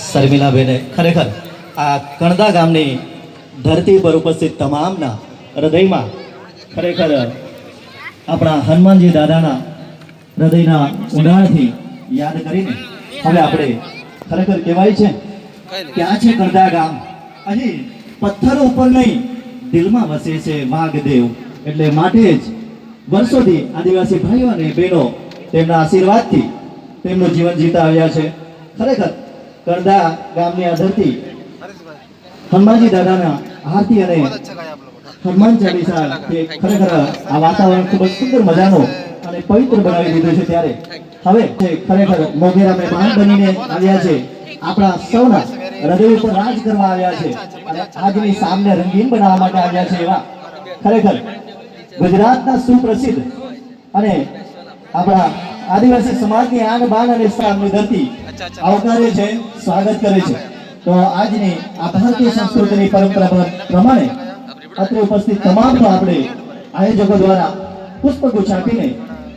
શર્મિલાબેને ખરેખર આ કણદા ગામની ધરતી પર ઉપસ્થિત તમામના હૃદયમાં ખરેખર આપણા હનુમાનજી દાદાના હૃદયના ઊંડાણથી યાદ કરીને હવે આપણે ખરેખર કહેવાય છે કે આ છે કણદા ગામ. અહીં પથ્થરો ઉપર નહીં દિલમાં વસે છે વાઘદેવ. એટલે માટે જ વર્ષોથી આદિવાસી ભાઈઓ અને બહેનો તેમના આશીર્વાદથી તેમનું જીવન જીતા આવ્યા છે. ખરેખર કણદા ગામની આ ધરતી હનુમાનજી દાદાના આરતી અને હનુમાન ચાલીસા ખરેખર આ વાતાવરણ ખૂબ જ સુંદર મજાનો અને પવિત્ર બનાવી દીધું છે. ત્યારે હવે ખરેખર મોગેરા મહેમાન બનીને આવ્યા છે, આપણા સૌના હૃદય ઉપર રાજ કરવા આવ્યા છે અને આજની સામને રંગીન બનાવવા માટે આવ્યા છે. એવા ખરેખર ગુજરાતના સુપ્રસિદ્ધ અને આપણા આદિવાસી સમાજની આન બાન અને સ્થાનની ધરતી આવકારે છે, સ્વાગત કરે છે. તો આજની આ ભારતીય સંસ્કૃતિની પરંપરા પ્રમાણે અત્રે ઉપસ્થિત તમામનો આપણે આયોજકો દ્વારા પુષ્પગુચ્છ આપીને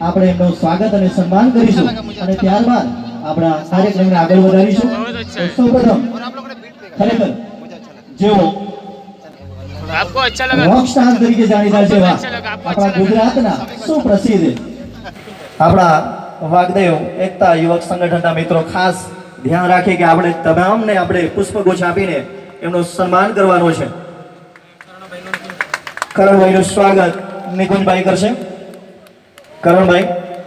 આપણે એમનું સ્વાગત અને સન્માન કરીશું અને ત્યારબાદ આપણા કાર્યક્રમને આગળ વધારીશું. સૌપ્રથમ ખરેખર જેઓ રોકસ્ટાર તરીકે જાણીતા છે આપણા ગુજરાતના સુપ્રસિદ્ધ આપણા વાઘદેવ એકતા યુવક સંગઠનના મિત્રો ખાસ ધ્યાન રાખે કે આપણે તમામને આપણે પુષ્પગુચ્છ આપીને એમનું સન્માન કરવાનું છે. કરણભાઈનું સ્વાગત નિકુંજભાઈ કરશે. કરણભાઈ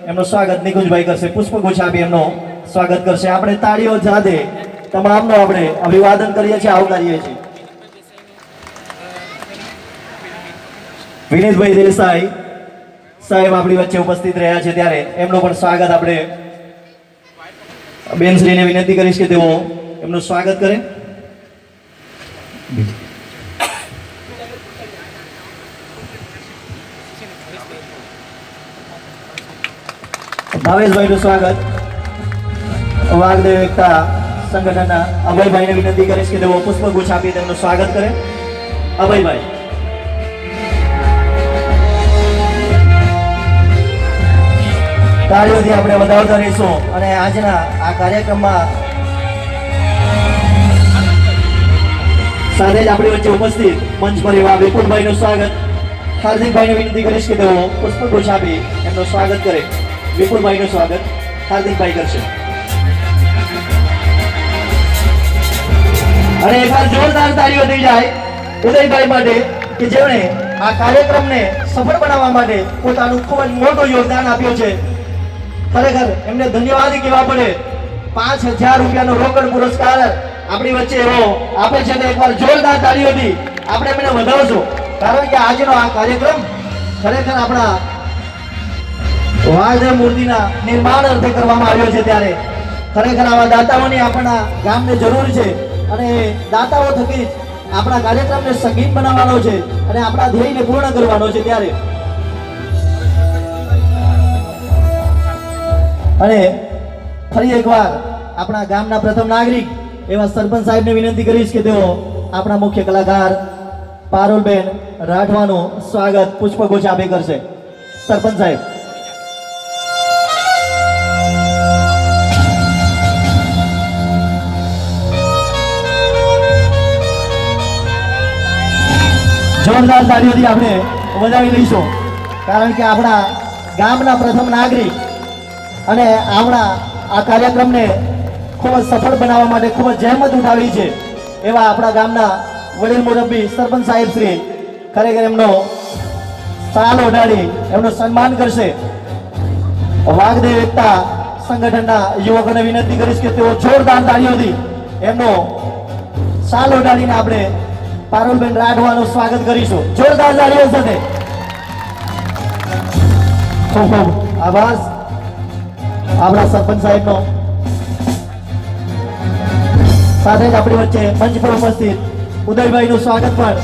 એમનું સ્વાગત નિકુંજભાઈ કરશે, પુષ્પગુચ્છ આપી એમનું સ્વાગત કરશે. આપણે તાળીઓ સાથે તમામનો આપણે અભિવાદન કરીએ છીએ, આવકારીએ છીએ. વિનીતભાઈ દેસાઈ સાહેબ આપણી વચ્ચે ઉપસ્થિત રહ્યા છે, ત્યારે એમનું પણ સ્વાગત આપણે બેનશ્રીને વિનંતી કરીશ કે તેઓ એમનું સ્વાગત કરે. ભાવેશભાઈનું સ્વાગત. વાઘદેવ એકતા સંગઠનના અભયભાઈને વિનંતી કરીશ કે તેઓ પુષ્પગુચ્છ આપી તેમનું સ્વાગત કરે. અભયભાઈ તાળીઓથી આપણે વધાવતા રહીશું અને આજના આ કાર્યક્રમમાં સાથે જ આપણી વચ્ચે ઉપસ્થિત મંચ પર એવા વિપુલભાઈનું સ્વાગત. હાર્દિકભાઈને વિનંતી કરીશ કે તેઓ પુષ્પગુચ્છ આપી એમનું સ્વાગત કરે. વિપુલભાઈનું સ્વાગત હાર્દિકભાઈ કરશે. અને એકવાર જોરદાર તાળીઓ થઈ જાય ઉદયભાઈ માટે કે જેમણે આ કાર્યક્રમને સફળ બનાવવા માટે પોતાનું ખૂબ જ મોટું યોગદાન આપ્યું છે. ખરેખર એમને ધન્યવાદ કહેવા પડે. 5000 રૂપિયાનો રોકડ પુરસ્કાર આપણી વચ્ચે એવો આપે છે. એકવાર જોરદાર તાળીઓથી આપણે એમને વધાવશું, કારણ કે આજનો આ કાર્યક્રમ ખરેખર આપણા વાઘદેવ મૂર્તિના નિર્માણ અર્થે કરવામાં આવ્યો છે. ત્યારે ખરેખર આવા દાતાઓની આપણા ગામને જરૂર છે અને દાતાઓ થકી આપણા કાર્યક્રમને સંગીત બનાવવાનો છે અને આપણા ધ્યેયને પૂર્ણ કરવાનો છે. ત્યારે અને ફરી એકવાર આપણા ગામના પ્રથમ નાગરિક એવા સરપંચ સાહેબને વિનંતી કરીશ કે તેઓ આપણા મુખ્ય કલાકાર પારુલબેન રાઠવાનું સ્વાગત પુષ્પગુચ્છ આપી કરશે. સરપંચ સાહેબ જોરદાર તાળીઓથી આપણે વધાવી લઈશું, કારણ કે આપણા ગામના પ્રથમ નાગરિક અને આપણા આ કાર્યક્રમને ખૂબ જ સફળ બનાવવા માટે ખૂબ જ જહેમત ઉઠાવી છે એવા આપણા ગામના વડીલ મુરબ્બી સરપંચ સાહેબ શ્રી ખરેખર એમનો શાલ ઓઢાડી એમનું સન્માન કરશે. વાઘદેવ એકતા સંગઠનના યુવકોને વિનંતી કરીશ કે તેઓ જોરદાર તાળીઓથી એમનો શાલ ઓઢાડીને આપણે પારુલબેન રાઠવાનું સ્વાગત કરીશું. જોરદાર તાળીઓ સાથે ખૂબ ખૂબ આભાર આપણા સરપંચ સાહેબનો. સાથે જ આપણી વચ્ચે મંચ પર ઉપસ્થિત ઉદયભાઈનું સ્વાગત પણ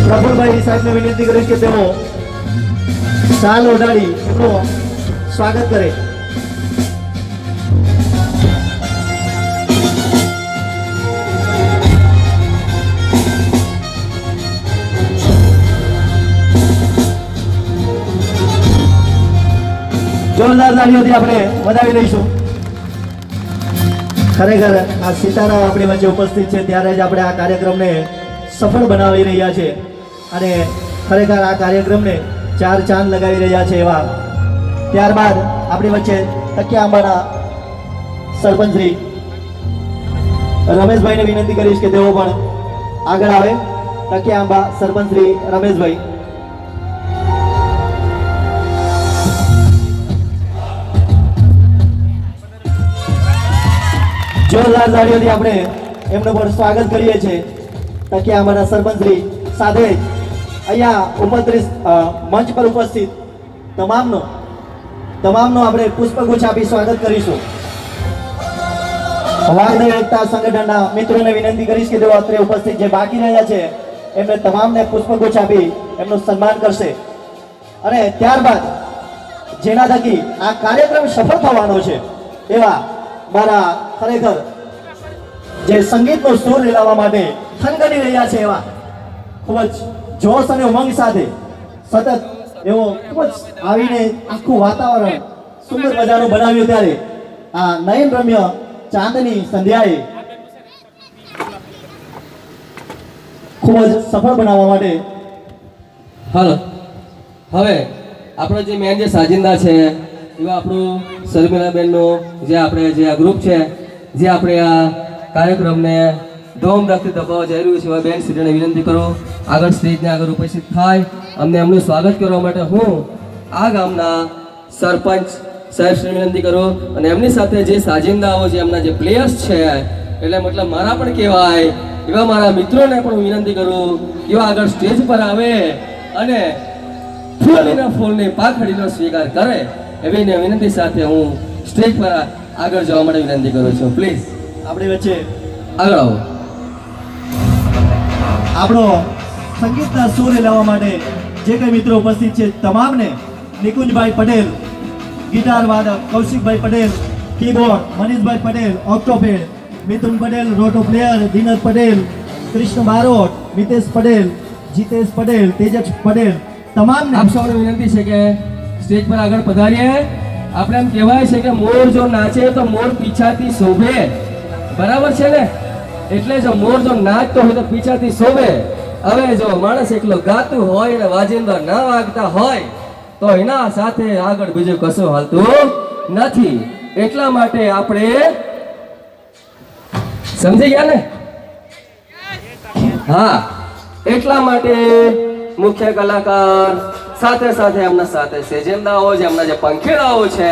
પ્રફુલભાઈ સાહેબને વિનંતી કરીશ કે તેઓ શાલ ઓઢાડી એમનું સ્વાગત કરે. જોરદાર તાળીઓથી આપણે વધાવી લઈશું. ખરેખર આ સીતારામ આપણી વચ્ચે ઉપસ્થિત છે ત્યારે જ આપણે આ કાર્યક્રમને સફળ બનાવી રહ્યા છે અને ખરેખર આ કાર્યક્રમને 4 ચાંદ લગાવી રહ્યા છે એવા. ત્યારબાદ આપણી વચ્ચે તકિયા આંબાના સરપંચ શ્રી રમેશભાઈને વિનંતી કરીશ કે તેઓ પણ આગળ આવે. તકિયા આંબા સરપંચ શ્રી રમેશભાઈ. જોરદાર તાળીઓથી આપણે એમનું પણ સ્વાગત કરીએ છીએ. તકિયા આંબાના સરપંચ શ્રી સાથે જ અહીંયા ઉપસ્થિત મંચ પર ઉપસ્થિત તમામનો આપણે પુષ્પગુચ્છ આપી સ્વાગત કરીશું. વાઘદેવ એકતા સંગઠનના મિત્રોને વિનંતી કરીશ કે તેઓ અત્રે ઉપસ્થિત જે બાકી રહ્યા છે એમને તમામને પુષ્પગુચ્છ આપી એમનું સન્માન કરશે અને ત્યારબાદ જેના થકી આ કાર્યક્રમ સફળ થવાનો છે એવા મારા ખરેખર જે સંગીતનો સૂર લેવા માટે થનગની રહ્યા છે એવા ખૂબ જ જોશ અને ઉમંગ સાથે સતત એવો ખૂબ જ આવીને આખું વાતાવરણ સુંદર મજાનું બનાવ્યું ત્યારે આ નયન રમ્ય ચાંદની સંધ્યાએ ખૂબ જ સફળ બનાવવા માટે હાલો હવે આપણો જે મેન જે સાજિંદા છે એવા આપણું શર્મિલાબેનનું જે આપણે જે આ ગ્રુપ છે જે આપણે આ કાર્યક્રમને ધૂમધામથી દબાવવા જઈ રહ્યું છે એવા બેન શ્રીને વિનંતી કરું આગળ સ્ટેજને આગળ ઉપસ્થિત થાય. અમને એમનું સ્વાગત કરવા માટે હું આ ગામના સરપંચ સાહેબશ્રીને વિનંતી કરું અને એમની સાથે જે સાજિંદાઓ જે એમના જે પ્લેયર્સ છે એટલે મતલબ મારા પણ કહેવાય એવા મારા મિત્રોને પણ હું વિનંતી કરું એવા આગળ સ્ટેજ પર આવે અને ફૂલની પાખડીનો સ્વીકાર કરે એવી વિનંતી સાથે હું સ્ટેજ પર આગળ જવા માટે વિનંતી કરું છું. પ્લીઝ આપણી વચ્ચે આગળ આવો. આપણો સંગીતના સૂર લેવા માટે જે કંઈ મિત્રો ઉપસ્થિત છે તમામને નિકુંજભાઈ પટેલ ગિટાર વાદક, કૌશિકભાઈ પટેલ કીબોર્ડ, મનીષભાઈ પટેલ ઓક્ટોપેડ, મિથુન પટેલ રોટો પ્લેયર, દિનર પટેલ, કૃષ્ણ બારોટ, મિતેશ પટેલ, જીતેશ પટેલ, તેજસ પટેલ તમામને આપ સૌને વિનંતી છે કે સ્ટેજ પર આગળ પધારીએ. આપણે એમ કહેવાય છે કે મોર જો નાચે તો મોર પીછાથી શોભે, બરાબર છે ને? એટલે જો મોર જો નાચતો હોય તો પીછાથી શોભે. હવે જો માણસ એકલો ગાતું હોય અને વાજિંદા ના વાગતા હોય તો એના સાથે આગળ બીજું કશું હાલતું નથી. એટલા માટે આપણે સમજી ગયા ને? હા, એટલા માટે મુખ્ય કલાકાર સાથે સાથે એમના સાથે સેજેન્દાઓ જે એમના જે પંખીડાઓ છે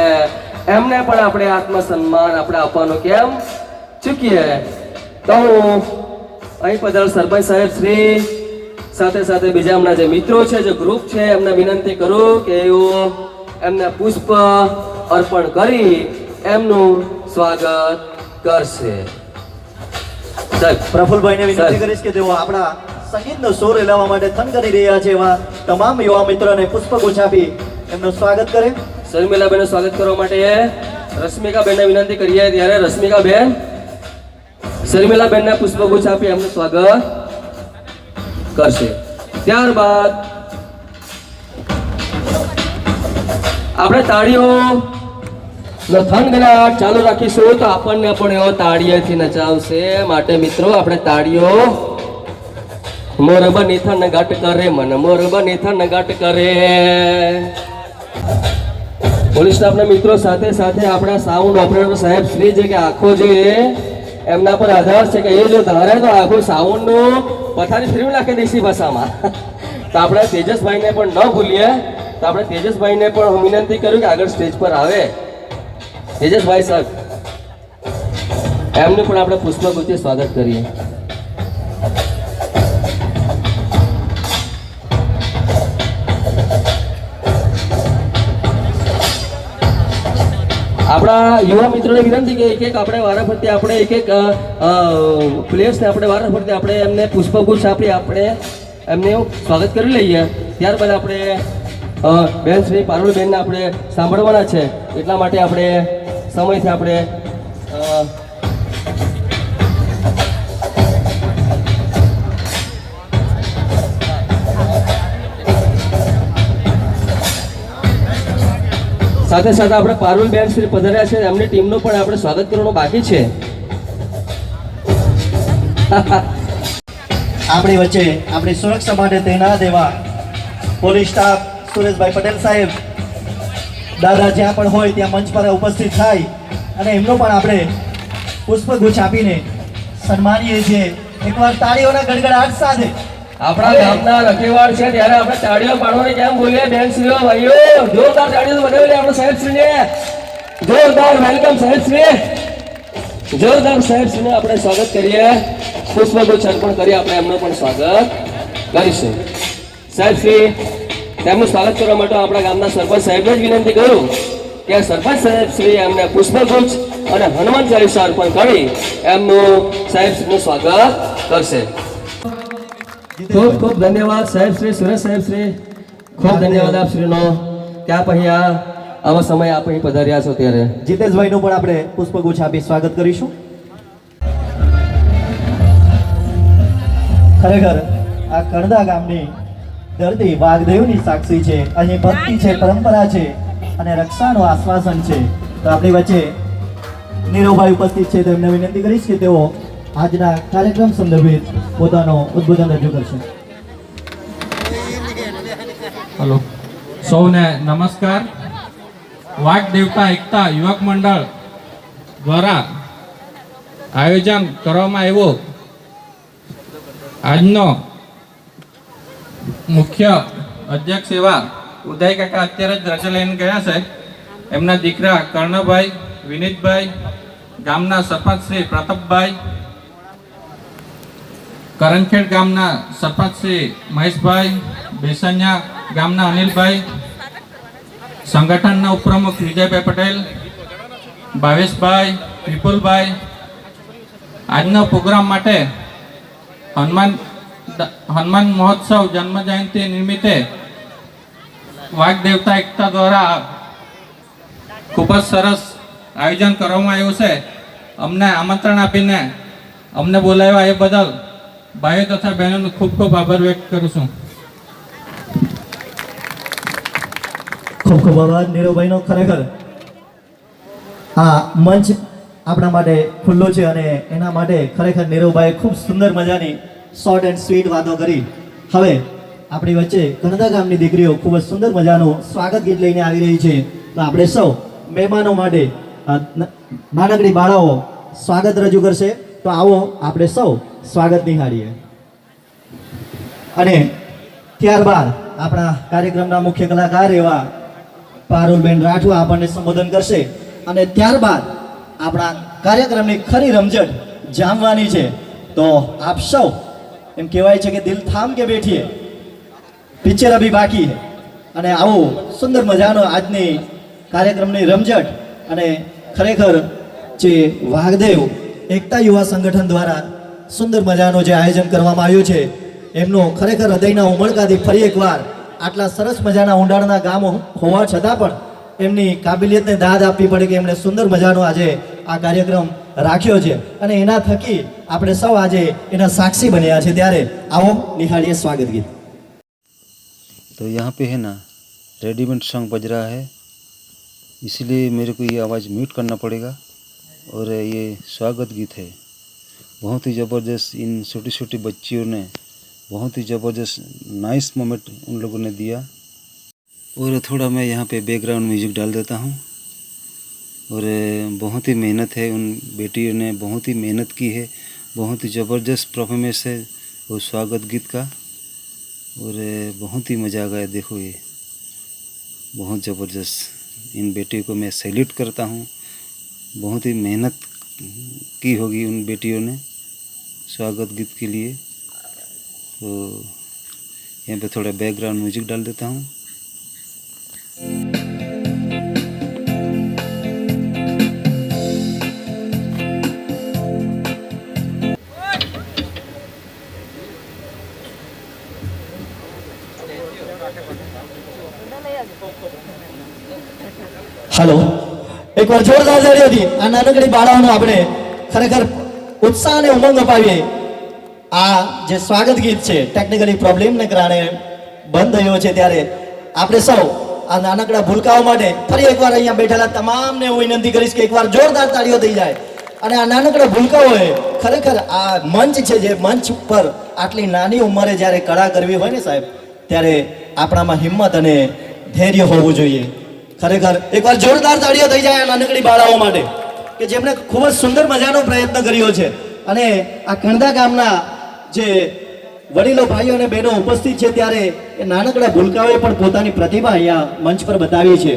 એમને પણ આપણે આત્મસન્માન આપણે આપવાનું કેમ ચૂકીએ. તો હું અહીં પધારેલ સરપંચ સાહેબ શ્રી સાથે સાથે બીજા એમના જે મિત્રો છે જે ગ્રુપ છે એમને વિનંતી કરું કે એવું એમને પુષ્પ અર્પણ કરી એમનું સ્વાગત કરશે. પ્રફુલભાઈને વિનંતી કરીશ કે તેઓ આપણા સંગીતનો સૂર લેવા માટે થન કરી રહ્યા છે એવા તમામ યુવા મિત્રોને પુષ્પગુચ્છ આપી એમનું સ્વાગત કરે. શર્મિલાબેનનું સ્વાગત કરવા માટે રશ્મિકાબેનને વિનંતી કરીએ ત્યારે રશ્મિકાબેન શર્મિલાબેનને પુષ્પગુચ્છ આપી એમનું સ્વાગત કરશે. ત્યારબાદ આપણે તાળીઓ થનગનાટ ચાલુ રાખીશું તો આપણને પણ એવો તાળીઓથી નચાવશે. માટે મિત્રો આપણે તાળીઓ મોર બની થન ગાટ કરે મન મોર બની થન ગાટ કરે. પોલીસ સ્ટાફના મિત્રો સાથે સાથે આપણા સાઉન્ડ ઓપરેટર સાહેબ શ્રી જે કે આખો જે એમના પર આધાર છે કે એ જો ધારે તો આખું સાઉન્ડનું પથારી ફેરવી નાખે દેશી ભાષામાં. તો આપણે તેજસભાઈને પણ ન ભૂલીએ. તો આપણે તેજસભાઈને પણ હું વિનંતી કર્યું કે આગળ સ્ટેજ પર આવે. તેજસભાઈ સાહેબ એમનું પણ આપણે પુષ્પગુચ્છથી સ્વાગત કરીએ. આપણા યુવા મિત્રોને વિનંતી કે એક આપણે વારાફરતી આપણે એક પ્લેયર્સને આપણે વારાફરતી આપણે એમને પુષ્પગુચ્છ આપી આપણે એમને સ્વાગત કરી લઈએ. ત્યારબાદ આપણે બેન શ્રી પારુલબેનને આપણે સાંભળવાના છે. એટલા માટે આપણે સમયથી આપણે સાથે સાથે આપણે પારુલબેન શ્રી પધાર્યા છે, એમની ટીમનું પણ આપણે સ્વાગત કરવાનું બાકી છે. આપણી વચ્ચે આપણી સુરક્ષા માટે તૈનાત એવા પોલીસ સ્ટાફ સુરેશભાઈ પટેલ સાહેબ દાદા જ્યાં પણ હોય ત્યાં મંચ પર ઉપસ્થિત થાય અને એમનો પણ આપણે પુષ્પગુચ્છ આપીને સન્માનીએ છીએ. એકવાર તાળીઓના ગડગડાટ સાથે આપણા ગામના રખેવાળ છે ત્યારે આપણે તાળીઓ પાડવાની કેમ બોલીએ બેન શ્રીઓ ભાઈઓ, જોરદાર તાળીઓ બનાવી આપણે સાહેબ શ્રીને જોરદાર વેલકમ સાહેબ શ્રી, જોરદાર સાહેબ શ્રીને આપણે સ્વાગત કરીએ. પુષ્પગુચ્છ અર્પણ કરી આપણે એમનું પણ સ્વાગત કરીશું. સાહેબ શ્રી તેમનું સ્વાગત કરવા માટે આપણા ગામના સરપંચ સાહેબને જ વિનંતી કરું કે સરપંચ સાહેબ શ્રી એમને પુષ્પગુચ્છ અને હનુમાન ચાલીસા અર્પણ કરી એમનું સાહેબ શ્રીનું સ્વાગત કરશે. ખૂબ ખૂબ ધન્યવાદ સાહેબ શ્રી, સુરેશ સાહેબ શ્રી, ખૂબ ધન્યવાદ આપ શ્રીનો કે આપ અહીંયા આવા સમય આપ અહીં પધાર્યા છો. ત્યારે જીતેશભાઈનું પણ આપણે પુષ્પગુચ્છ આપી સ્વાગત કરીશું. ખરેખર આ કણદા ગામની ધરતી વાઘદેવની સાક્ષી છે. અહીં ભક્તિ છે, પરંપરા છે અને રક્ષાનું આશ્વાસન છે. તો આપણી વચ્ચે નીરવભાઈ ઉપસ્થિત છે, તો એમને વિનંતી કરીશ કે તેઓ આજના કાર્યક્રમ સંદર્ભે પોતાનો ઉદ્બોધન રજૂ કરશે. હલો, સૌને નમસ્કાર. વાઘ દેવતા એકતા યુવક મંડળ દ્વારા આયોજન કરવામાં આવ્યો આજનો મુખ્ય અધ્યક્ષ એવા ઉદય કાકા અત્યારે જ રજા લઈને ગયા છે. એમના દીકરા કર્ણભાઈ, વિનીતભાઈ, ગામના સરપંચ શ્રી પ્રતાપભાઈ, કરણખેડ ગામના સરપંચ શ્રી મહેશભાઈ, બેસણિયા ગામના અનિલભાઈ, સંગઠનના ઉપપ્રમુખ વિજયભાઈ પટેલ, ભાવેશભાઈ, વિપુલભાઈ, આજનો પ્રોગ્રામ માટે હનુમાન મહોત્સવ જન્મ જયંતિ નિમિત્તે વાઘ દેવતા એકતા દ્વારા ખૂબ જ સરસ આયોજન કરવામાં આવ્યું છે. અમને આમંત્રણ આપીને અમને બોલાવ્યા એ બદલ ભાઈઓ તથા બહેનોનો ખૂબ ખૂબ આભાર વ્યક્ત કરું છું. ખૂબ ખૂબ આભાર નીરવભાઈનો. ખરેખર આ મંચ આપણા માટે ખુલ્લો છે અને એના માટે ખરેખર નીરવભાઈએ ખૂબ સુંદર મજાની શોર્ટ એન્ડ સ્વીટ વાતો કરી. હવે આપણી વચ્ચે કણદા ગામની દીકરીઓ ખૂબ જ સુંદર મજાનું સ્વાગત ગીત લઈને આવી રહી છે. તો આપણે સૌ મહેમાનો માટે નાનકડી બાળાઓ સ્વાગત રજૂ કરશે. તો આવો આપણે સૌ સ્વાગત નિહાળીએ અને ત્યારબાદ આપણા કાર્યક્રમના મુખ્ય કલાકાર એવા પારુલબેન રાઠવા આપણને સંબોધન કરશે અને ત્યારબાદ આપણા કાર્યક્રમની ખરી રમઝટ જામવાની છે. તો આપ સૌ એમ કહેવાય છે કે દિલ થામ કે બેઠીએ, પિક્ચર અભી બાકી હે. અને આવું સુંદર મજાનો આજની કાર્યક્રમની રમઝટ અને ખરેખર જે વાઘદેવ એકતા યુવા સંગઠન દ્વારા સુંદર મજાનું જે આયોજન કરવામાં આવ્યું છે એમનો ખરેખર હૃદયના ઉમળકાથી ફરી એકવાર આટલા સરસ મજાના ઊંડાણના ગામો હોવા છતાં પણ એમની કાબિલિયતને દાદ આપવી પડે કે એમણે સુંદર મજાનો આજે આ કાર્યક્રમ રાખ્યો છે અને એના થકી આપણે સૌ આજે એના સાક્ષી બન્યા છે. ત્યારે આવો નિહાળીએ સ્વાગત ગીત. तो यहाँ पे है ना रेडीमेड सॉन्ग बज रहा है, इसलिए मेरे को ये आवाज़ म्यूट करना पड़ेगा. और ये स्वागत गीत है, बहुत ही ज़बरदस्त. इन छोटी छोटी बच्चियों ने बहुत ही ज़बरदस्त नाइस मोमेंट उन लोगों ने दिया. और थोड़ा मैं यहाँ पे बैकग्राउंड म्यूजिक डाल देता हूँ. और बहुत ही मेहनत है, उन बेटियों ने बहुत ही मेहनत की है, बहुत ही ज़बरदस्त परफॉर्मेंस है वो स्वागत गीत का. और बहुत ही मज़ा आ गया. देखो ये बहुत ज़बरदस्त. इन बेटियों को मैं सैल्यूट करता हूँ. बहुत ही मेहनत की होगी उन बेटियों ने स्वागत गीत के लिए. तो यहाँ पे थोड़ा बैकग्राउंड म्यूजिक डाल देता हूँ. હાલો એકવાર જોરદાર તાળીઓથી આ નાનકડી બાળાઓનો આપણે ખરેખર ઉત્સાહ અને ઉમંગ અપાવીએ. આ જે સ્વાગત ગીત છે ટેકનિકલી પ્રોબ્લેમને કારણે બંધ થયો છે, ત્યારે આપણે સૌ આ નાનકડા ભૂલકાઓ માટે ફરી એકવાર અહીંયા બેઠેલા તમામને હું વિનંતી કરીશ કે એકવાર જોરદાર તાળીઓ થઈ જાય. અને આ નાનકડા ભૂલકાઓએ ખરેખર આ મંચ છે, જે મંચ પર આટલી નાની ઉંમરે જ્યારે કળા કરવી હોય ને સાહેબ, ત્યારે આપણામાં હિંમત અને ધૈર્ય હોવું જોઈએ. ખરેખર એકવાર જોરદાર તાળીઓ થઈ જાય આ નાનકડી બાળાઓ માટે કે જેમણે ખૂબ જ સુંદર મજાનો પ્રયત્ન કર્યો છે. અને આ કણદા ગામના જે વડીલો ભાઈઓ અને બહેનો ઉપસ્થિત છે, ત્યારે એ નાનકડા ભૂલકાઓએ પણ પોતાની પ્રતિભા અહીંયા મંચ પર બતાવી છે.